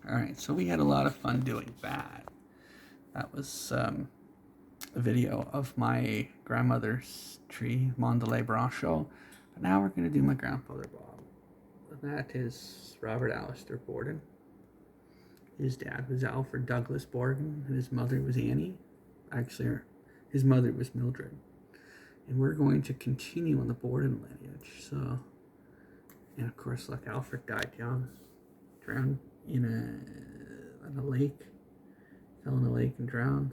All right, so we had a lot of fun doing that. That was a video of my grandmother's tree, Mondelez Brancho. But now we're going to do my grandfather, Bob. That is Robert Alistair Borden. His dad was Alfred Douglas Borden, and his mother was Annie. Actually, his mother was Mildred. And we're going to continue on the Borden lineage. So, and of course, look, Alfred died young, drowned in a lake, fell in a lake and drowned.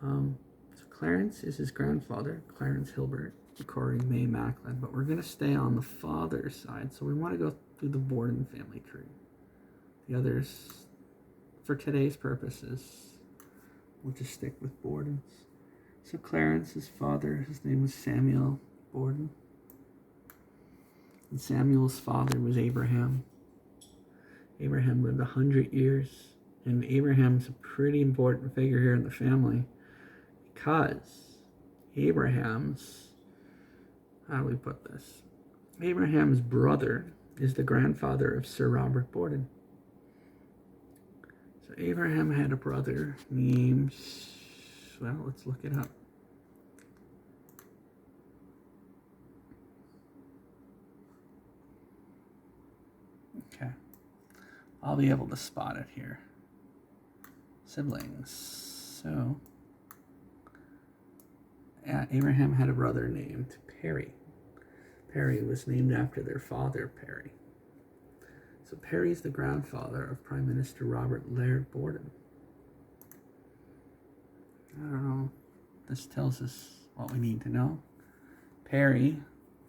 So Clarence is his grandfather, Clarence Hilbert, Corey May Macklin. But we're going to stay on the father's side, so we want to go through the Borden family tree. The others, for today's purposes, we'll just stick with Borden's. So Clarence's father, his name was Samuel Borden. And Samuel's father was Abraham. Abraham lived 100 years. And Abraham's a pretty important figure here in the family because Abraham's, how do we put this? Abraham's brother is the grandfather of Sir Robert Borden. So Abraham had a brother named, well, let's look it up. Okay. I'll be able to spot it here. Siblings. So, Abraham had a brother named Perry. Perry was named after their father, Perry. So Perry's the grandfather of Prime Minister Robert Laird Borden. I don't know. This tells us what we need to know. Perry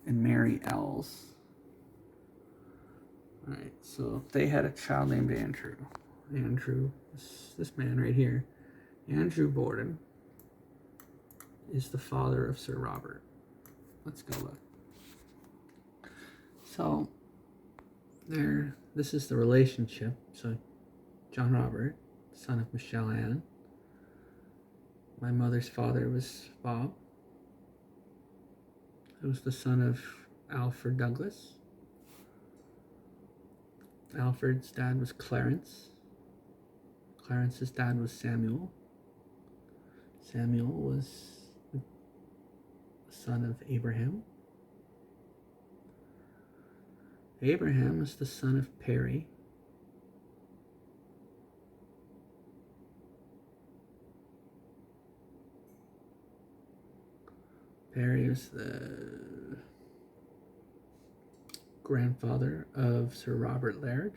and Mary Ells. Alright, so they had a child named Andrew. Andrew, this man right here. Andrew Borden is the father of Sir Robert. Let's go look. So, this is the relationship. So, John Robert, son of Michelle Ann. My mother's father was Bob, who was the son of Alfred Douglas. Alfred's dad was Clarence. Clarence's dad was Samuel. Samuel was the son of Abraham. Abraham was the son of Perry. Perry was the grandfather of Sir Robert Laird.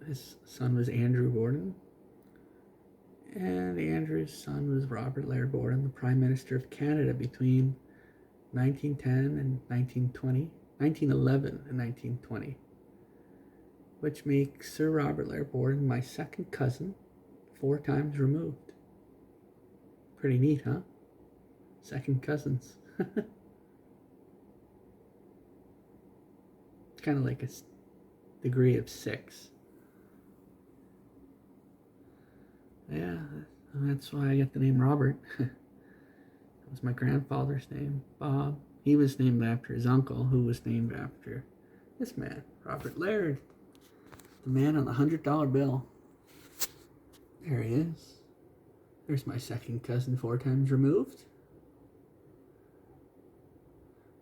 His son was Andrew Borden. And Andrew's son was Robert Laird Borden, the Prime Minister of Canada between 1910 and 1920, 1911 and 1920, which makes Sir Robert Laird Borden my second cousin, 4 times removed. Pretty neat, huh? Second cousins. It's kind of like a degree of 6. Yeah, that's why I got the name Robert. That was my grandfather's name, Bob. He was named after his uncle, who was named after this man, Robert Laird, the man on the $100 bill. There he is. There's my second cousin, 4 times removed.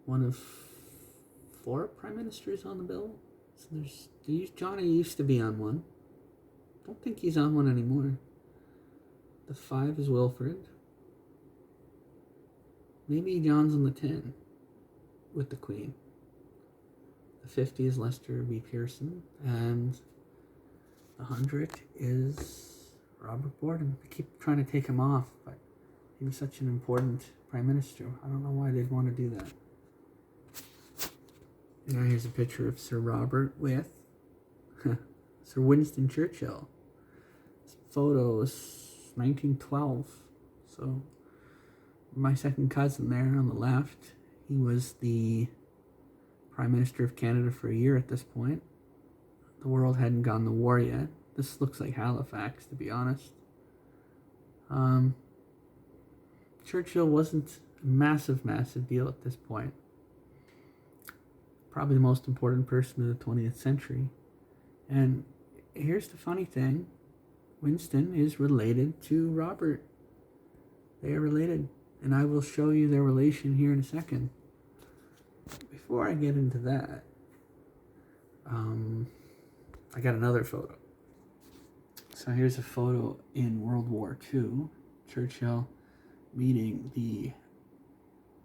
One of 4 prime ministers on the bill. So Johnny used to be on one. Don't think he's on one anymore. The 5 is Wilfred. Maybe John's on the 10 with the Queen. The 50 is Lester B. Pearson. And the 100 is Robert Borden. I keep trying to take him off, but he was such an important prime minister. I don't know why they'd want to do that. Now here's a picture of Sir Robert with Sir Winston Churchill. This photo is 1912. So my second cousin there on the left, he was the Prime Minister of Canada for a year at this point. The world hadn't gone to war yet. This looks like Halifax, to be honest. Churchill wasn't a massive deal at this point. probably the most important person of the 20th century. And here's the funny thing. Winston is related to Robert. They are related. And I will show you their relation here in a second. Before I get into that, I got another photo. So here's a photo in World War II. Churchill meeting the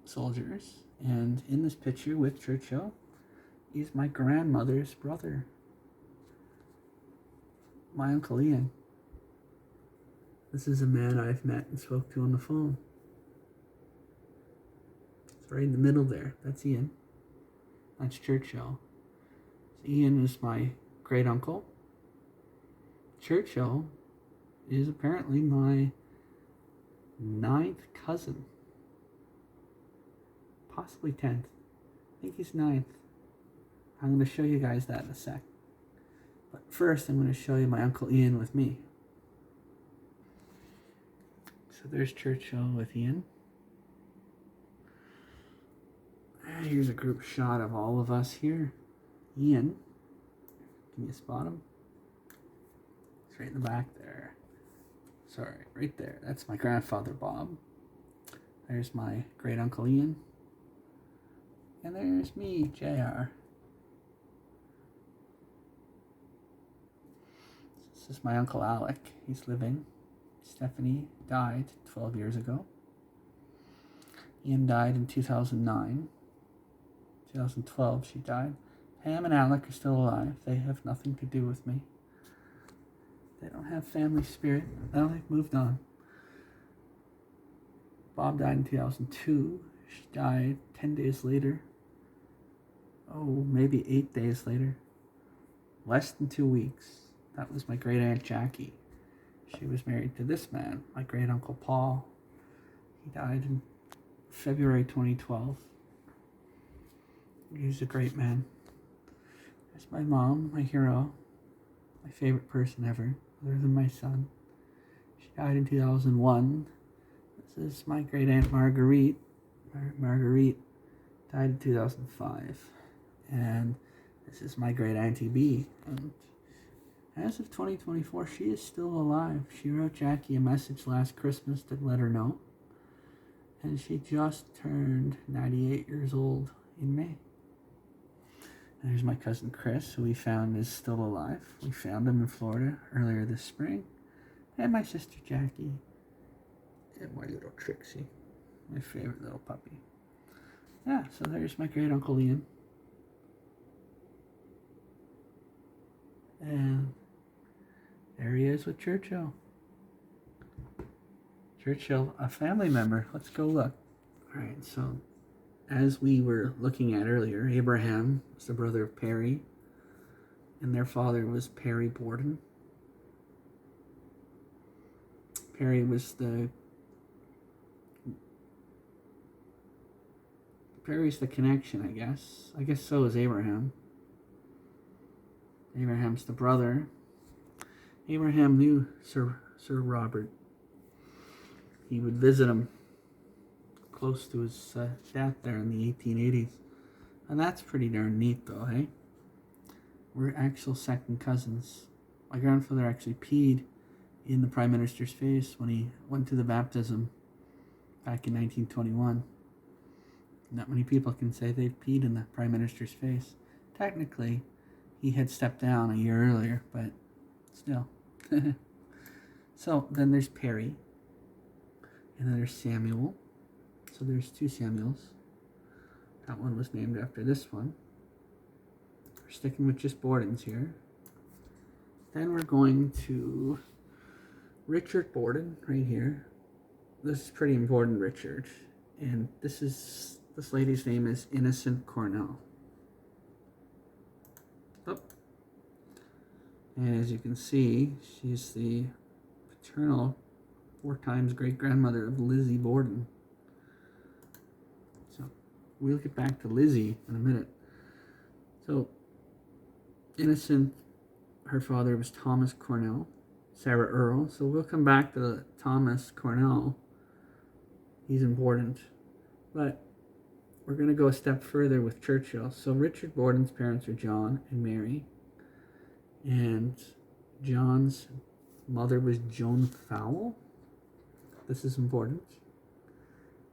soldiers. And in this picture with Churchill is my grandmother's brother, my Uncle Ian. This is a man I've met and spoke to on the phone. It's right in the middle there. That's Ian. That's Churchill. So Ian is my great uncle. Churchill is apparently my 9th cousin. Possibly 10th. I think he's 9th. I'm going to show you guys that in a sec. But first, I'm going to show you my Uncle Ian with me. So there's Churchill with Ian. And here's a group shot of all of us here. Ian. Can you spot him? It's right in the back there. Sorry, right there. That's my grandfather, Bob. There's my great Uncle Ian. And there's me, JR. This is my Uncle Alec. He's living. Stephanie died 12 years ago. Ian died in 2009. 2012 she died. Pam and Alec are still alive. They have nothing to do with me. They don't have family spirit. Now they've moved on. Bob died in 2002. She died 10 days later. Oh, maybe 8 days later. Less than 2 weeks. That was my great aunt Jackie. She was married to this man, my great uncle Paul. He died in February 2012. He was a great man. There's my mom, my hero, my favorite person ever, other than my son. She died in 2001. This is my great aunt Marguerite. Marguerite died in 2005. And this is my great auntie B. And as of 2024, she is still alive. She wrote Jackie a message last Christmas to let her know. And she just turned 98 years old in May. And there's my cousin Chris, who we found is still alive. We found him in Florida earlier this spring. And my sister Jackie. And my little Trixie, my favorite little puppy. Yeah, so there's my great Uncle Ian. And there he is with Churchill. Churchill, a family member. Let's go look. All right, so as we were looking at earlier, Abraham was the brother of Perry, and their father was Perry Borden. Perry's the connection, I guess. I guess so is Abraham. Abraham's the brother. Abraham knew Sir Robert. He would visit him close to his death there in the 1880s. And that's pretty darn neat though, hey? We're actual second cousins. My grandfather actually peed in the Prime Minister's face when he went to the baptism back in 1921. Not many people can say they've peed in the Prime Minister's face. Technically, he had stepped down a year earlier, but still. So then there's Perry. And then there's Samuel. So there's two Samuels. That one was named after this one. We're sticking with just Bordens here. Then we're going to Richard Borden right here. This is pretty important, Richard. And this lady's name is Innocent Cornell. Oh. And as you can see, she's the paternal 4 times great-grandmother of Lizzie Borden. So we'll get back to Lizzie in a minute. So Innocent, her father was Thomas Cornell, Sarah Earle. So we'll come back to Thomas Cornell. He's important. But we're going to go a step further with Churchill. So Richard Borden's parents are John and Mary, and John's mother was Joan Fowle. This is important.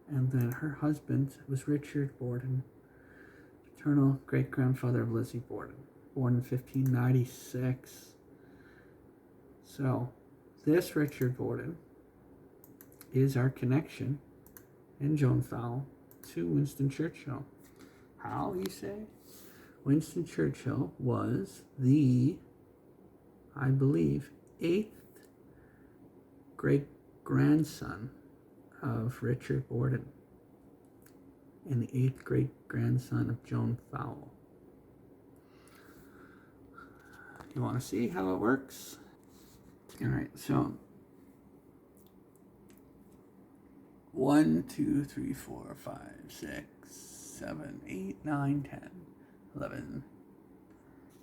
And then her husband was Richard Borden, paternal great-grandfather of Lizzie Borden, born in 1596. So this Richard Borden is our connection, and Joan Fowle, to Winston Churchill. How, you say? Winston Churchill was the, I believe, 8th great-grandson of Richard Borden and the 8th great-grandson of Joan Fowle. You want to see how it works? All right, so 1, 2, 3, 4, 5, 6, 7, 8, 9, 10, 11.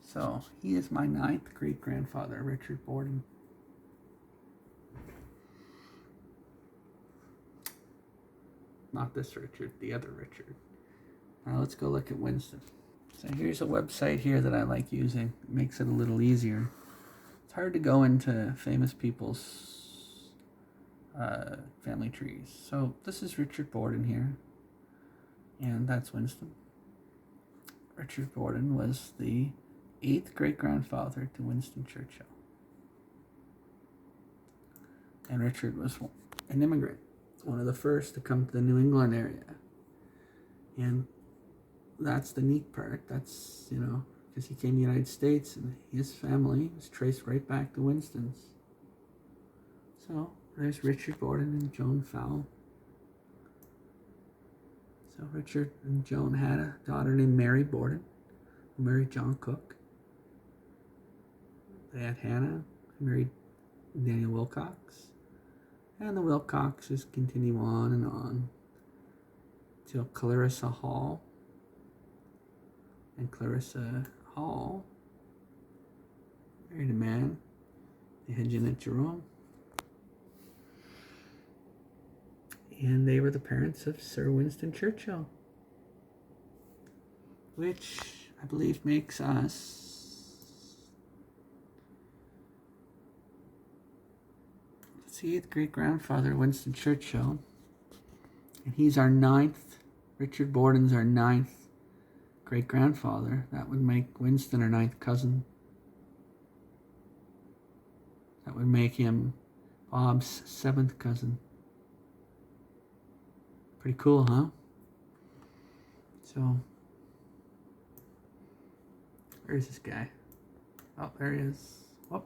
So he is my 9th great-grandfather, Richard Borden. Not this Richard, the other Richard. Now let's go look at Winston. So here's a website here that I like using. It makes it a little easier. It's hard to go into famous people's family trees. So this is Richard Borden here, and that's Winston. Richard Borden was the 8th great-grandfather to Winston Churchill. And Richard was an immigrant, one of the first to come to the New England area. And that's the neat part. That's, because he came to the United States and his family was traced right back to Winston's. So there's Richard Borden and Joan Fowle. So Richard and Joan had a daughter named Mary Borden, who married John Cook. They had Hannah, who married Daniel Wilcox. And the Wilcoxes continue on till Clarissa Hall. And Clarissa Hall married a man. They had Jeanette Jerome. And they were the parents of Sir Winston Churchill, which I believe makes us the 8th great-grandfather, Winston Churchill. And he's our 9th. Richard Borden's our 9th great-grandfather. That would make Winston our 9th cousin. That would make him Bob's 7th cousin. Pretty cool, huh? So, where's this guy? Oh, there he is. Oh.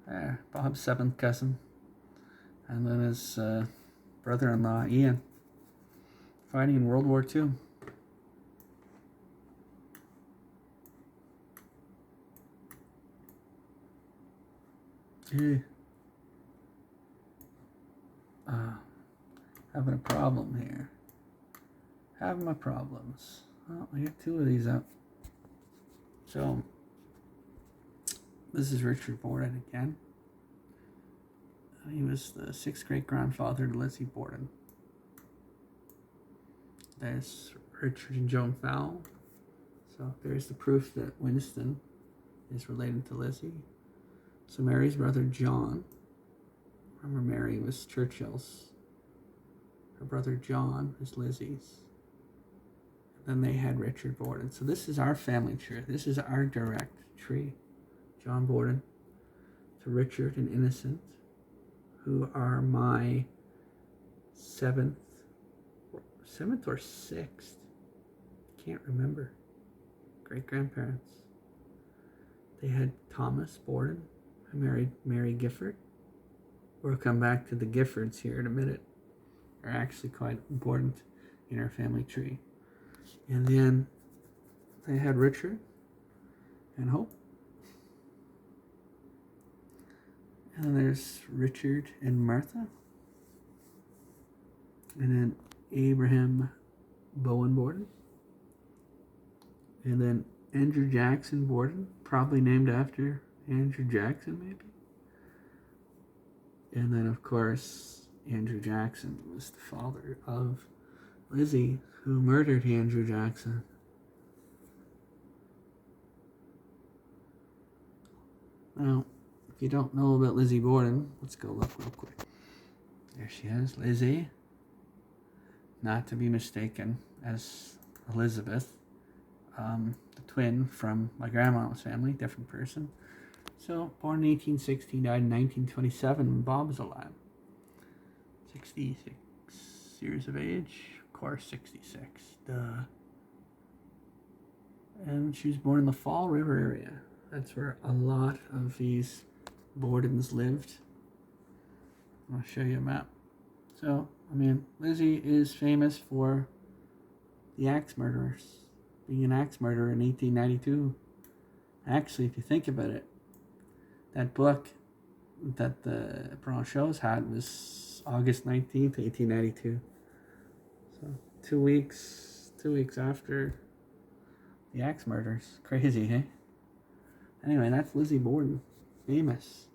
There, Bob's 7th cousin. And then his brother-in-law, Ian, fighting in World War II. Hey. Having a problem here. Having my problems. Well, I got 2 of these up. So, this is Richard Borden again. He was the 6th great-grandfather to Lizzie Borden. There's Richard and Joan Fowle. So there's the proof that Winston is related to Lizzie. So Mary's brother John, remember Mary was Churchill's. Her brother John is Lizzie's. Then they had Richard Borden. So this is our family tree. This is our direct tree. John Borden to Richard and Innocent, who are my 7th or 6th, can't remember, great-grandparents. They had Thomas Borden, who married Mary Gifford. We'll come back to the Giffords here in a minute. They're actually quite important in our family tree. And then they had Richard and Hope. And then there's Richard and Martha. And then Abraham Bowen Borden. And then Andrew Jackson Borden, probably named after Andrew Jackson, maybe? And then, of course, Andrew Jackson was the father of Lizzie, who murdered Andrew Jackson. Now, if you don't know about Lizzie Borden, let's go look real quick. There she is, Lizzie. Not to be mistaken as Elizabeth, the twin from my grandma's family, different person. So, born in 1860, died in 1927 when Bob was alive. 66 years of age. Of course, 66. Duh. And she was born in the Fall River area. That's where a lot of these Bordens lived. I'll show you a map. So, I mean, Lizzie is famous for the axe murderers. Being an axe murderer in 1892. Actually, if you think about it, that book that the Branchos had was August 19th, 1892. So 2 weeks after the axe murders. Crazy, eh? Anyway, that's Lizzie Borden. Famous.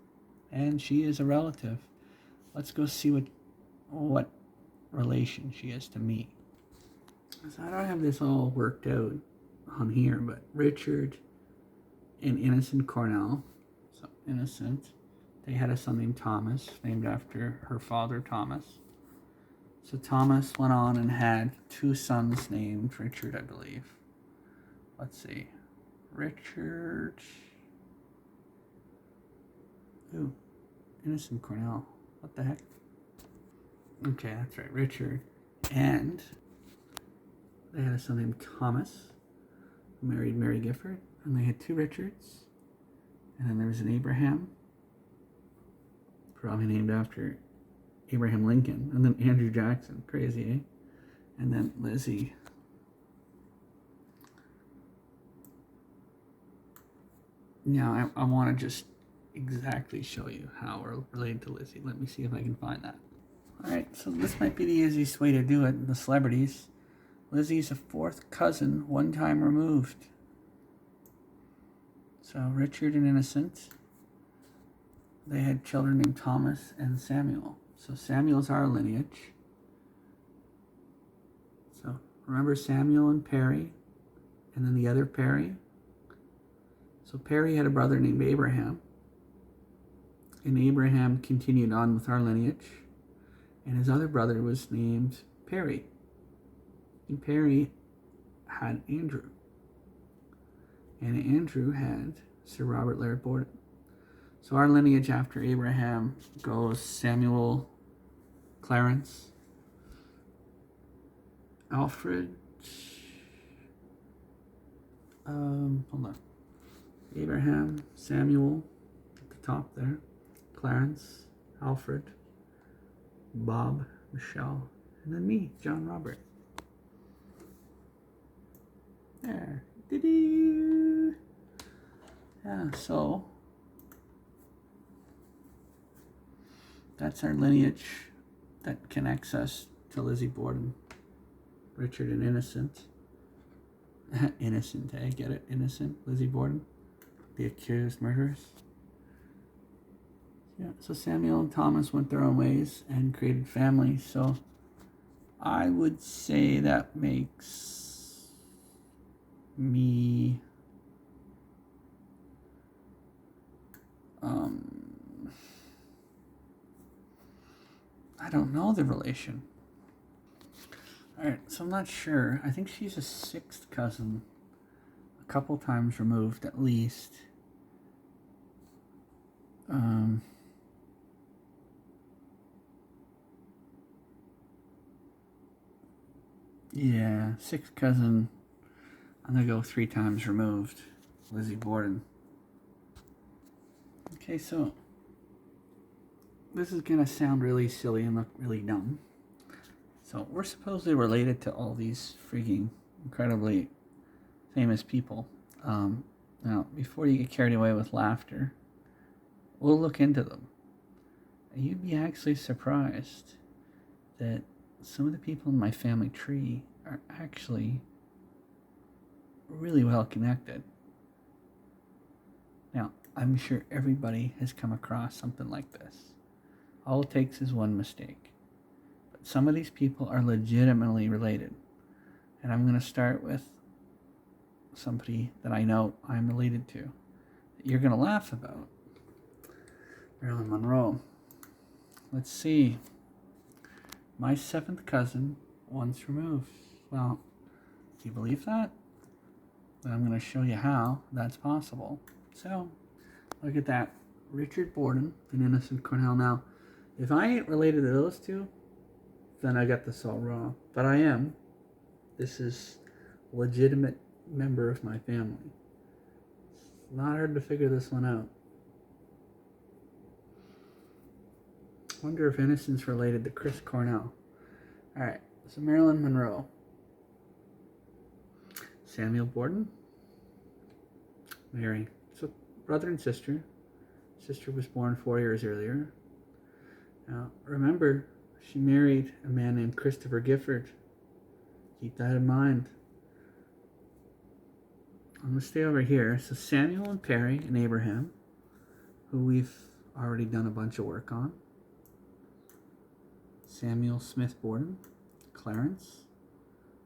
And she is a relative. Let's go see what relation she is to me. So I don't have this all worked out on here, but Richard and Innocent Cornell. So Innocent, they had a son named Thomas, named after her father Thomas. So Thomas went on and had 2 sons named Richard, I believe. Let's see. Richard. Ooh, Innocent Cornell. What the heck? Okay, that's right, Richard. And they had a son named Thomas, who married Mary Gifford. And they had 2 Richards. And then there was an Abraham, probably named after Abraham Lincoln. And then Andrew Jackson, crazy, eh? And then Lizzie. Now, I want to just exactly show you how we're related to Lizzie. Let me see if I can find that. Alright, so this might be the easiest way to do it, the celebrities. Lizzie's a 4th cousin, 1 time removed. So Richard and Innocent, they had children named Thomas and Samuel. So Samuel's our lineage. So remember Samuel and Perry, and then the other Perry. So Perry had a brother named Abraham, and Abraham continued on with our lineage, and his other brother was named Perry, and Perry had Andrew. And Andrew had Sir Robert Laird Borden. So our lineage after Abraham goes Samuel, Clarence, Alfred, hold on. Abraham, Samuel, at the top there, Clarence, Alfred, Bob, Michelle, and then me, John Robert. There. Doo-doo. Yeah, so that's our lineage that connects us to Lizzie Borden, Richard and Innocent. Innocent, eh? Get it? Innocent, Lizzie Borden, the accused murderers. Yeah, so Samuel and Thomas went their own ways and created families. So I would say that makes me I don't know the relation. Alright, so I'm not sure. I think she's a 6th cousin, a couple times removed at least. Yeah, 6th cousin. I'm gonna go 3 times removed. Lizzie Borden. Okay, so this is gonna sound really silly and look really dumb. So we're supposedly related to all these freaking incredibly famous people. Now, before you get carried away with laughter, we'll look into them. You'd be actually surprised that some of the people in my family tree are actually really well connected. Now, I'm sure everybody has come across something like this. All it takes is one mistake. But some of these people are legitimately related. And I'm going to start with somebody that I know I'm related to, that you're going to laugh about. Marilyn Monroe. Let's see. My 7th cousin, once removed. Well, do you believe that? Then I'm going to show you how that's possible. So, look at that. Richard Borden and Innocent Cornell. Now, if I ain't related to those two, then I got this all wrong. But I am. This is a legitimate member of my family. It's not hard to figure this one out. Wonder if Innocent's related to Chris Cornell. Alright, so Marilyn Monroe. Samuel Borden. Mary. So brother and sister. Sister was born 4 years earlier. Now, remember, she married a man named Christopher Gifford. Keep that in mind. I'm going to stay over here. So Samuel and Perry and Abraham, who we've already done a bunch of work on. Samuel Smith Borden, Clarence,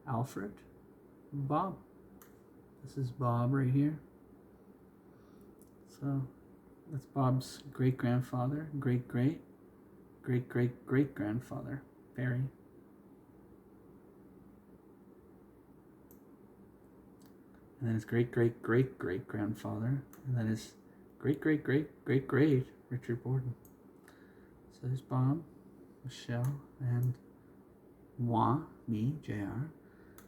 Alfred, Bob. This is Bob right here. So that's Bob's great-grandfather, great-great-great-great-great-grandfather, Perry. And then his great-great-great-great-grandfather, and then his great-great-great-great-great Richard Borden. So there's Bob, Michelle, and me, JR.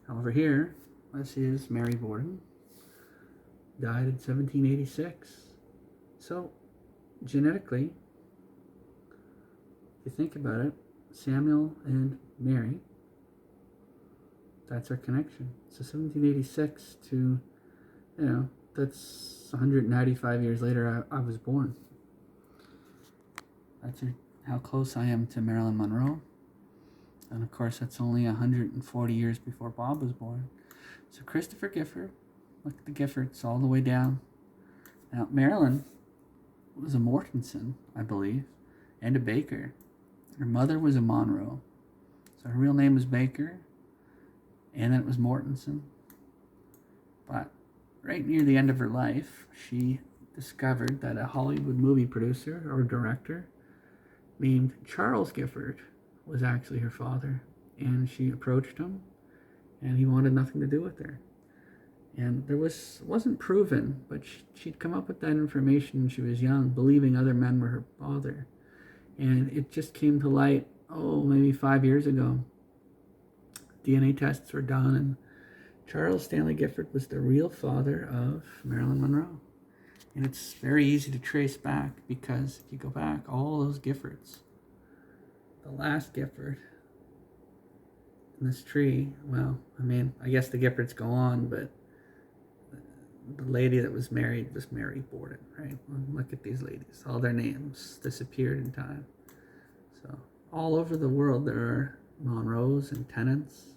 Over here, this is Mary Borden. Died in 1786. So, genetically, if you think about it, Samuel and Mary, that's our connection. So 1786 to, that's 195 years later I was born. That's how close I am to Marilyn Monroe. And of course, that's only 140 years before Bob was born. So Christopher Gifford, look at the Giffords all the way down. Now, Marilyn was a Mortensen, I believe, and a Baker. Her mother was a Monroe. So her real name was Baker, and then it was Mortensen. But right near the end of her life, she discovered that a Hollywood movie producer or director named Charles Gifford was actually her father. And she approached him, and he wanted nothing to do with her. And wasn't proven, but she'd come up with that information when she was young, believing other men were her father. And it just came to light, maybe 5 years ago. DNA tests were done, and Charles Stanley Gifford was the real father of Marilyn Monroe. And it's very easy to trace back, because if you go back, all those Giffords, the last Gifford in this tree, I guess the Giffords go on, but the lady that was married was Mary Borden, right? Look at these ladies. All their names disappeared in time. So all over the world there are Monroes and Tennants,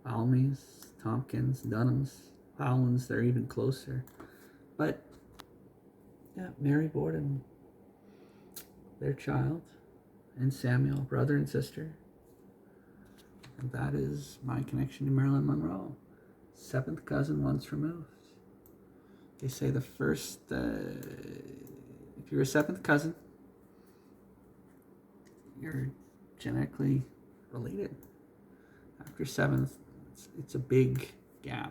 Almies, Tompkins, Dunhams, Howlands. They're even closer. But yeah, Mary Borden, their child, and Samuel, brother and sister. And that is my connection to Marilyn Monroe. 7th cousin once removed. They say the first, if you're a 7th cousin, you're genetically related. After 7th, it's a big gap.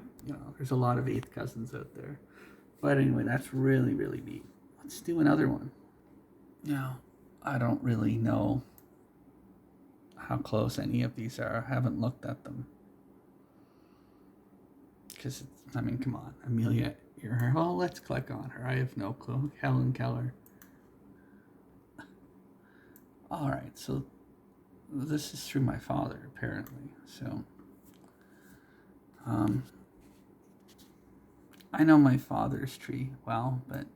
There's a lot of 8th cousins out there. But anyway, that's really, really neat. Let's do another one. Now, I don't really know how close any of these are. I haven't looked at them. Because, come on. Amelia Earhart. Let's click on her. I have no clue. Helen Keller. Alright, so this is through my father, apparently. So, I know my father's tree well, but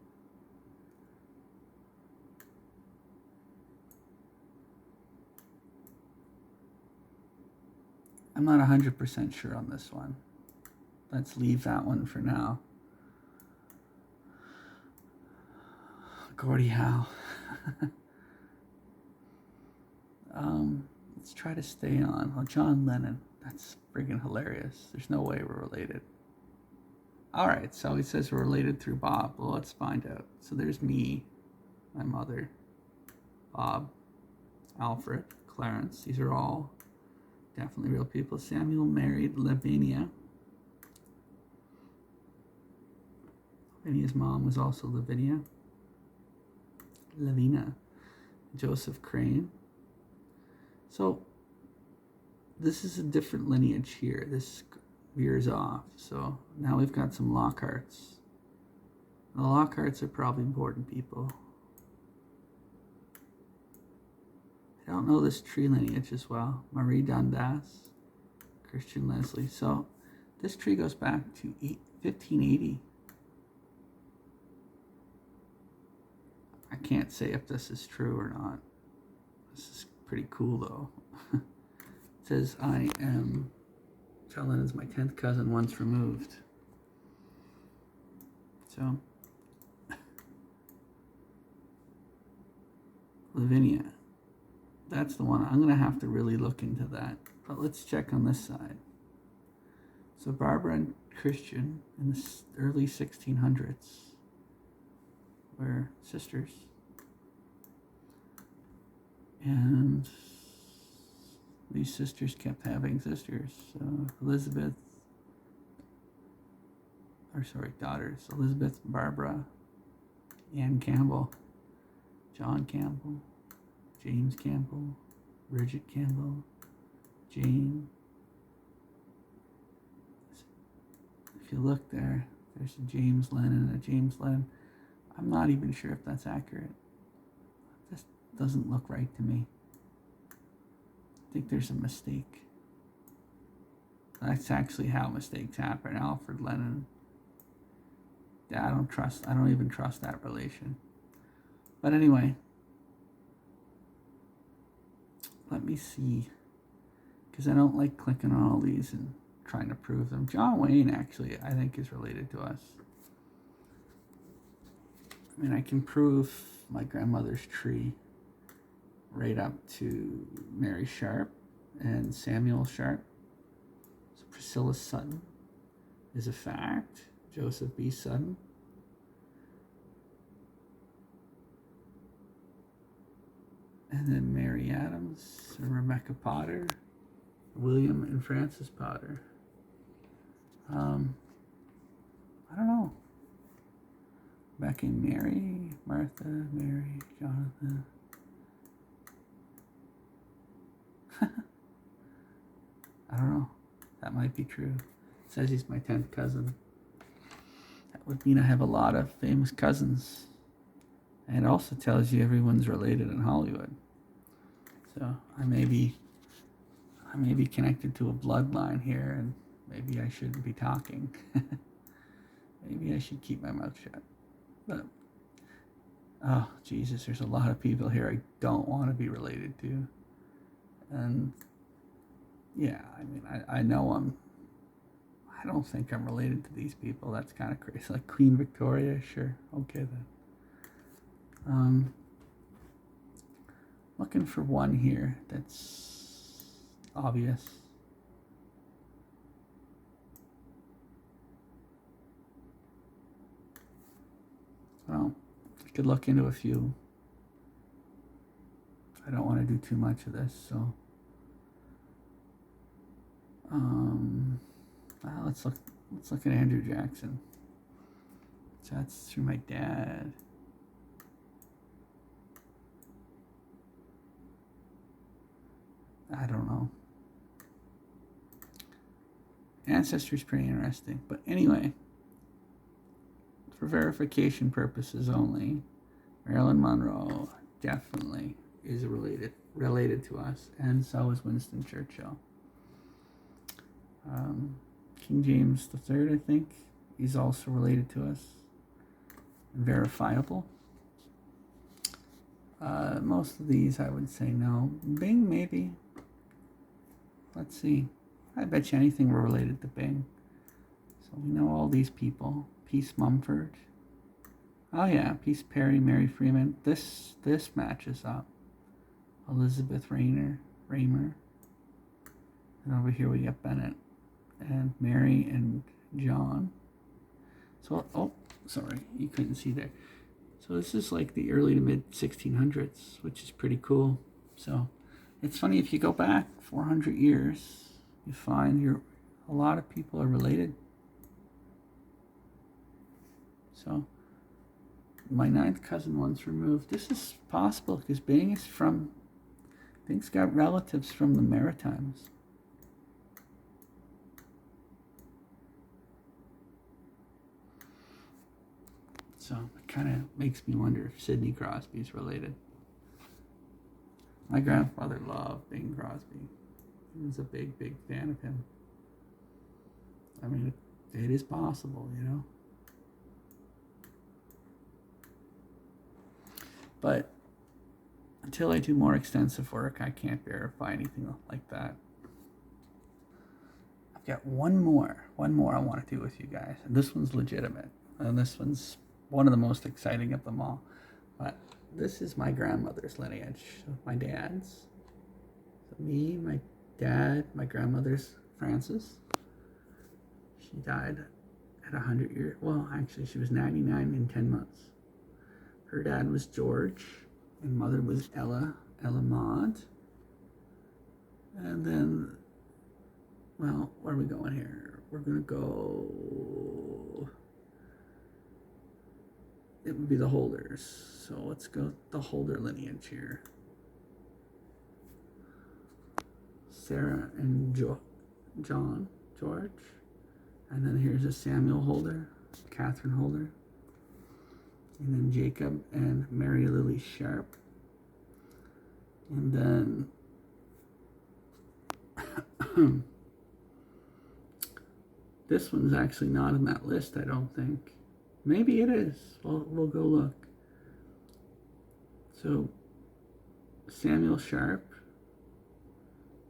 I'm not 100% sure on this one. Let's leave that one for now. Gordie Howe. Let's try to stay on. Oh, John Lennon. That's friggin' hilarious. There's no way we're related. Alright, so he says we're related through Bob. Well, let's find out. So there's me, my mother, Bob, Alfred, Clarence. These are all definitely real people. Samuel married Lavinia. Lavinia's mom was also Lavina. Joseph Crane. So this is a different lineage here. This veers off. So now we've got some Lockharts. The Lockharts are probably Borden people. I don't know this tree lineage as well. Marie Dundas, Christian Leslie. So this tree goes back to 1580. I can't say if this is true or not. This is pretty cool though. It says I am, John Lennon's my 10th cousin once removed. So, Lavinia. That's the one. I'm going to have to really look into that. But let's check on this side. So Barbara and Christian in the early 1600s were sisters. And these sisters kept having sisters. Daughters. Elizabeth, Barbara, Anne Campbell, John Campbell, James Campbell, Bridget Campbell, Jane. If you look there, there's a James Lennon and a James Lennon. I'm not even sure if that's accurate. This doesn't look right to me. I think there's a mistake. That's actually how mistakes happen. Alfred Lennon. Yeah, I don't even trust that relation. But anyway, let me see. Because I don't like clicking on all these and trying to prove them. John Wayne, actually, I think is related to us. I mean, I can prove my grandmother's tree right up to Mary Sharp and Samuel Sharp. So Priscilla Sutton is a fact. Joseph B. Sutton. And then Mary Adams and Rebecca Potter. William and Francis Potter. I don't know. Rebecca and Mary, Martha, Mary, Jonathan. I don't know. That might be true. It says he's my 10th cousin. That would mean I have a lot of famous cousins. And it also tells you everyone's related in Hollywood. So I may be connected to a bloodline here, and maybe I shouldn't be talking. Maybe I should keep my mouth shut. But, oh, Jesus, there's a lot of people here I don't want to be related to. And, yeah, I mean, I know I don't think I'm related to these people. That's kind of crazy. Like Queen Victoria, sure. Okay, then. Looking for one here that's obvious. Well, I could look into a few. I don't want to do too much of this, so well, let's look at Andrew Jackson. So that's through my dad. I don't know. Ancestry's pretty interesting, but anyway, for verification purposes only, Marilyn Monroe definitely is related to us, and so is Winston Churchill. King James III, I think, is also related to us. Verifiable. Most of these, I would say no. Bing, maybe. Let's see. I bet you anything we're related to Bing. So we know all these people. Peace Mumford. Oh yeah, Peace Perry, Mary Freeman. This matches up. Elizabeth Raymer. And over here we get Bennett and Mary and John. So, oh, sorry, you couldn't see there. So this is like the early to mid 1600s, which is pretty cool. So it's funny, if you go back 400 years, you find a lot of people are related. So my ninth cousin once removed. This is possible because Bing's got relatives from the Maritimes. So it kind of makes me wonder if Sidney Crosby's related. My grandfather loved Bing Crosby. He was a big, big fan of him. I mean, it is possible, you know. But until I do more extensive work, I can't verify anything like that. I've got one more I want to do with you guys. And this one's legitimate. And this one's one of the most exciting of them all. But this is my grandmother's lineage, my dad's. So me, my dad, my grandmother's Frances. She died at 100 years. Well, actually, she was 99 in 10 months. Her dad was George, and mother was Ella Maud. And then, well, where are we going here? We're going to go... It would be the Holders. So let's go the Holder lineage here. Sarah and George. And then here's a Samuel Holder, Catherine Holder. And then Jacob and Mary Lily Sharp. And then this one's actually not in that list, I don't think. Maybe it is. We'll go look. So Samuel Sharp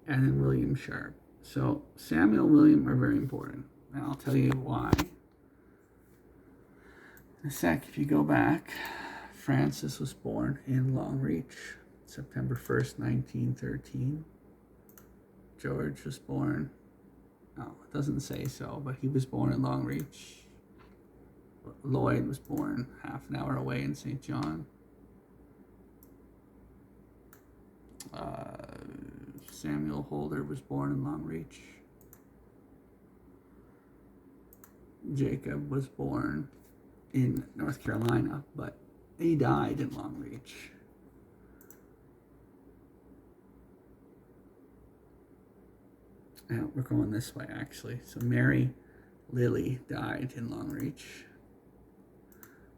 and then William Sharp. So Samuel and William are very important. And I'll tell you why. In a sec, if you go back, Frances was born in Longreach, September 1st, 1913. George was born, no, it doesn't say so, but he was born in Longreach. Lloyd was born half an hour away in St. John. Samuel Holder was born in Longreach. Jacob was born in North Carolina, but he died in Longreach. Now we're going this way, actually. So Mary Lily died in Longreach.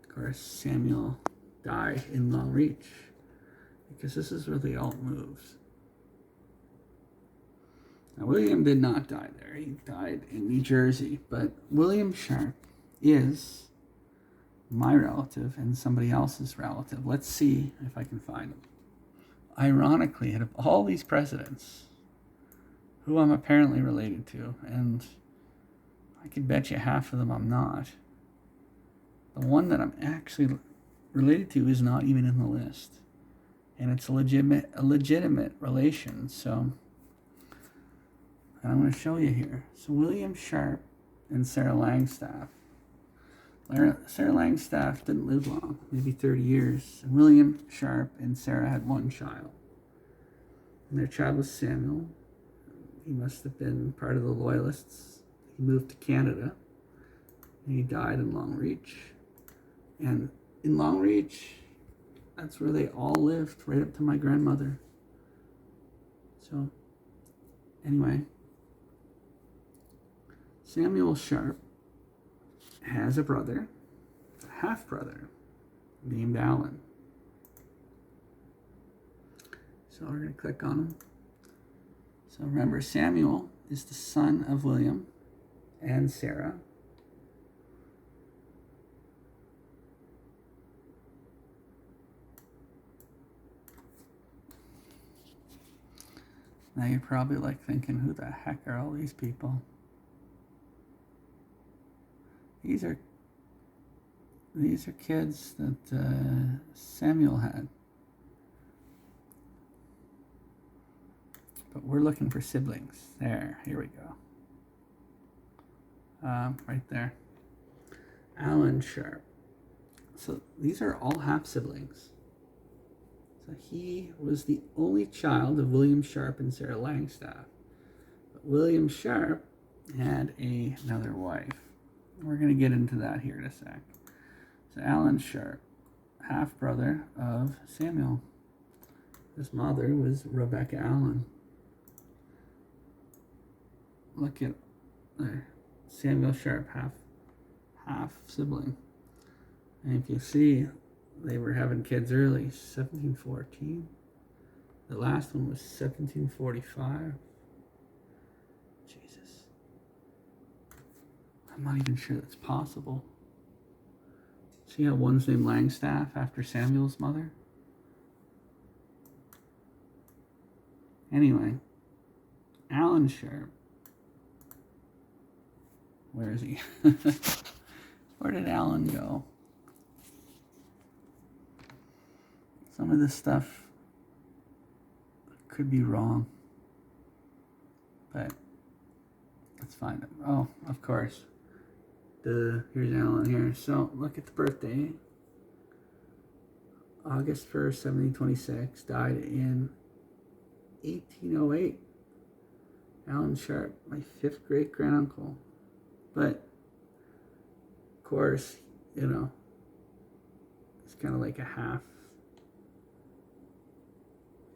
Of course, Samuel died in Longreach because this is where they all moved. Now, William did not die there. He died in New Jersey, but William Sharp is my relative and somebody else's relative. Let's see if I can find him. Ironically, out of all these presidents, who I'm apparently related to, and I could bet you half of them I'm not, the one that I'm actually related to is not even in the list. And it's a legitimate relation, so I'm going to show you here. So William Sharp and Sarah Langstaff. Sarah Langstaff didn't live long, maybe 30 years. And William Sharp and Sarah had one child. And their child was Samuel. He must have been part of the Loyalists. He moved to Canada. And he died in Longreach. And in Longreach, that's where they all lived, right up to my grandmother. So, anyway, Samuel Sharp has a brother, a half-brother, named Alan. So we're going to click on him. So remember, Samuel is the son of William and Sarah. Now you're probably like thinking, who the heck are all these people? These are these are kids that Samuel had. But we're looking for siblings. Here we go. Right there. Alan Sharp. So these are all half siblings. So he was the only child of William Sharp and Sarah Langstaff. But William Sharp had another wife. We're going to get into that here in a sec. So Alan Sharp, half brother of Samuel. His mother was Rebecca Allen. Look at there. Samuel Sharp, half sibling. And if you see, they were having kids early, 1714. The last one was 1745. Jesus. I'm not even sure that's possible. See how one's named Langstaff after Samuel's mother? Anyway, Alan Sharp. Where is he? Where did Alan go? Some of this stuff could be wrong, but let's find him. Oh, of course. Here's Alan here. So look at the birthday. August 1st, 1726. Died in 1808. Alan Sharp, my 5th great granduncle. But, of course, you know, it's kind of like a half.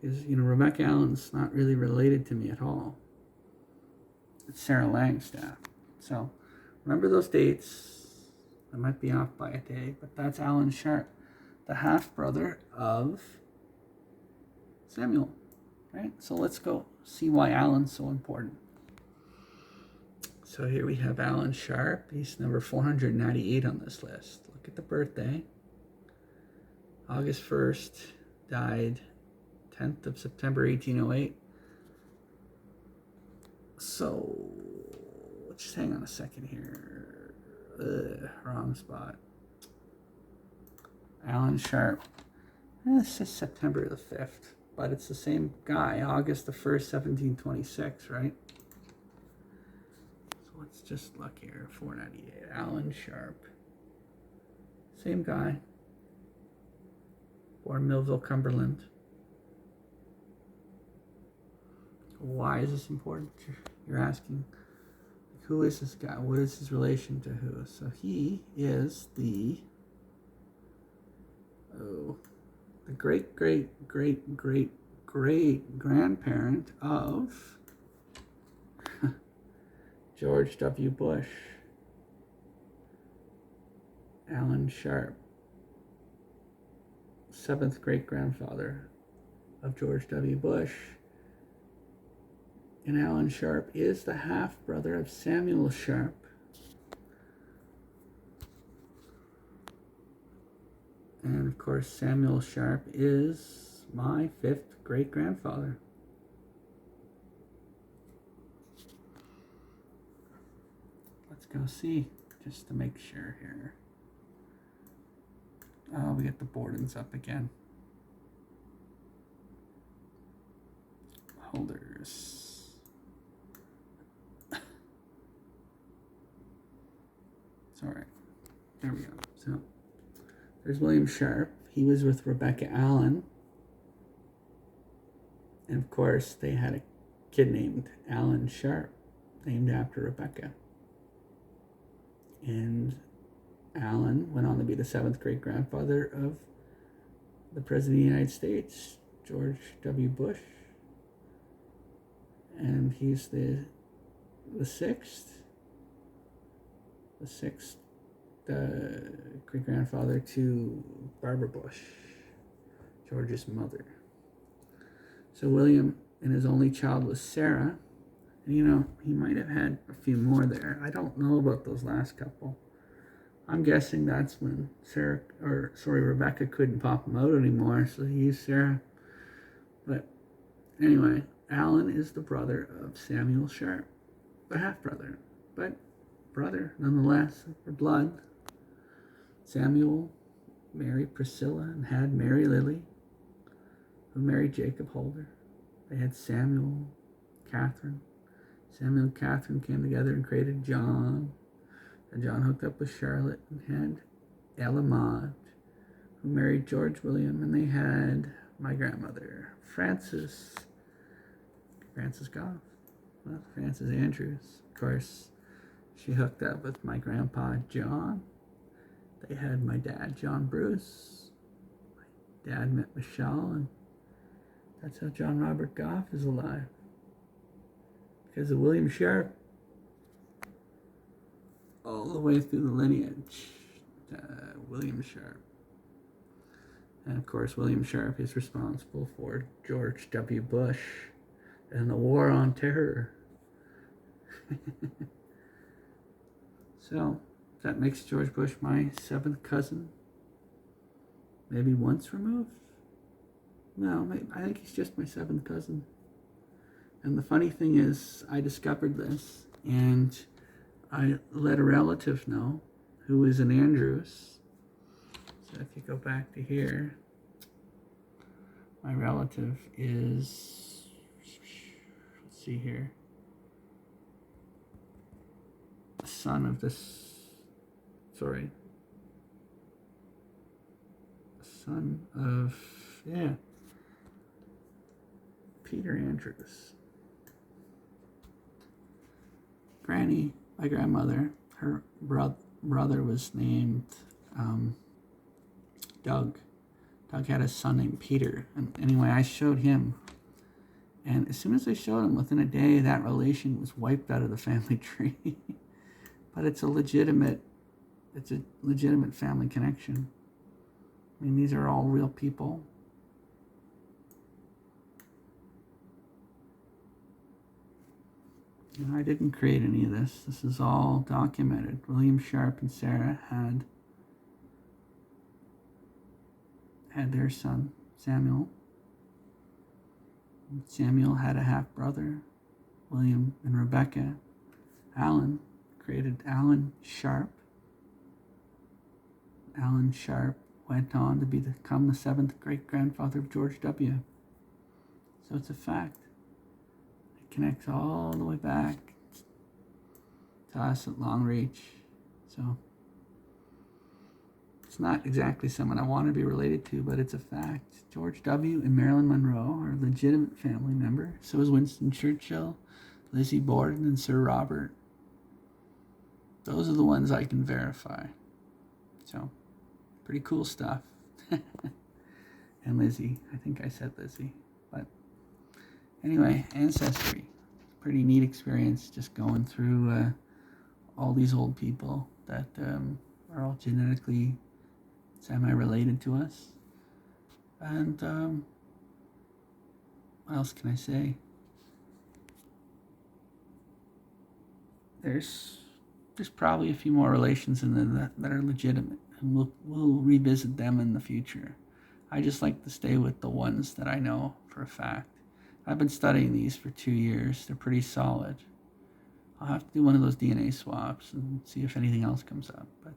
Because, you know, Rebecca Allen's not really related to me at all. It's Sarah Langstaff. So, remember those dates. I might be off by a day, but that's Alan Sharp, the half-brother of Samuel, right? So let's go see why Alan's so important. So here we have Alan Sharp. He's number 498 on this list. Look at the birthday. August 1st, died 10th of September, 1808. So, just hang on a second here. Wrong spot. Alan Sharp. This is September the 5th, but it's the same guy, August the 1st, 1726, right? So let's just look here. 498. Alan Sharp. Same guy. Born Millville, Cumberland. Why is this important? You're asking. Who is this guy? What is his relation to who? So he is the great grandparent of George W. Bush. Alan Sharp, 7th great grandfather of George W. Bush. And Alan Sharp is the half-brother of Samuel Sharp. And of course, Samuel Sharp is my 5th great-grandfather. Let's go see, just to make sure here. Oh, we get the Bordens up again. Holders. All right, there we go. So there's William Sharp. He was with Rebecca Allen. And of course, they had a kid named Alan Sharp, named after Rebecca. And Alan went on to be the 7th great grandfather of the President of the United States, George W. Bush. And he's the 6th great-grandfather to Barbara Bush, George's mother. So William and his only child was Sarah. And, you know, he might have had a few more there. I don't know about those last couple. I'm guessing that's when Rebecca couldn't pop him out anymore, so he used Sarah. But anyway, Alan is the brother of Samuel Sharp, the half-brother, but brother nonetheless, for blood. Samuel married Priscilla and had Mary Lily, who married Jacob Holder. They had Samuel, Catherine. Samuel and Catherine came together and created John. And John hooked up with Charlotte and had Ella Maud, who married George William, and they had my grandmother, Frances Goff. Well, Frances Andrews. Of course, she hooked up with my grandpa, John. They had my dad, John Bruce. My dad met Michelle, and that's how John Robert Goff is alive. Because of William Sharp. All the way through the lineage, William Sharp. And of course, William Sharp is responsible for George W. Bush and the War on Terror. So, that makes George Bush my 7th cousin. Maybe once removed? No, I think he's just my 7th cousin. And the funny thing is, I discovered this, and I let a relative know who is an Andrews. So if you go back to here, my relative is, let's see here, the son of this, sorry, the son of, yeah, Peter Andrews. Granny, my grandmother, her brother was named Doug. Doug had a son named Peter. And anyway, I showed him. And as soon as I showed him, within a day, that relation was wiped out of the family tree. But it's a legitimate family connection. I mean, these are all real people. You know, I didn't create any of this. This is all documented. William Sharp and Sarah had their son, Samuel. Samuel had a half-brother, William and Rebecca. Alan created Alan Sharp. Alan Sharp went on to become the 7th great-grandfather of George W. So it's a fact. Connects all the way back to us at Long Reach. So it's not exactly someone I want to be related to, but it's a fact. George W. and Marilyn Monroe are legitimate family members. So is Winston Churchill, Lizzie Borden, and Sir Robert. Those are the ones I can verify. So pretty cool stuff. And Lizzie, I think I said Lizzie, but anyway, ancestry. Pretty neat experience just going through all these old people that are all genetically semi-related to us. And what else can I say? There's probably a few more relations in there that are legitimate, and we'll revisit them in the future. I just like to stay with the ones that I know for a fact. I've been studying these for 2 years. They're pretty solid. I'll have to do one of those DNA swaps and see if anything else comes up. But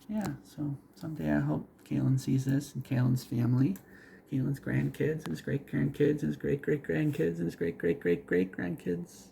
yeah, so someday I hope Kalen sees this, and Kalen's family, Kalen's grandkids and his great-grandkids and his great-great-grandkids and his great-great-great-great-grandkids.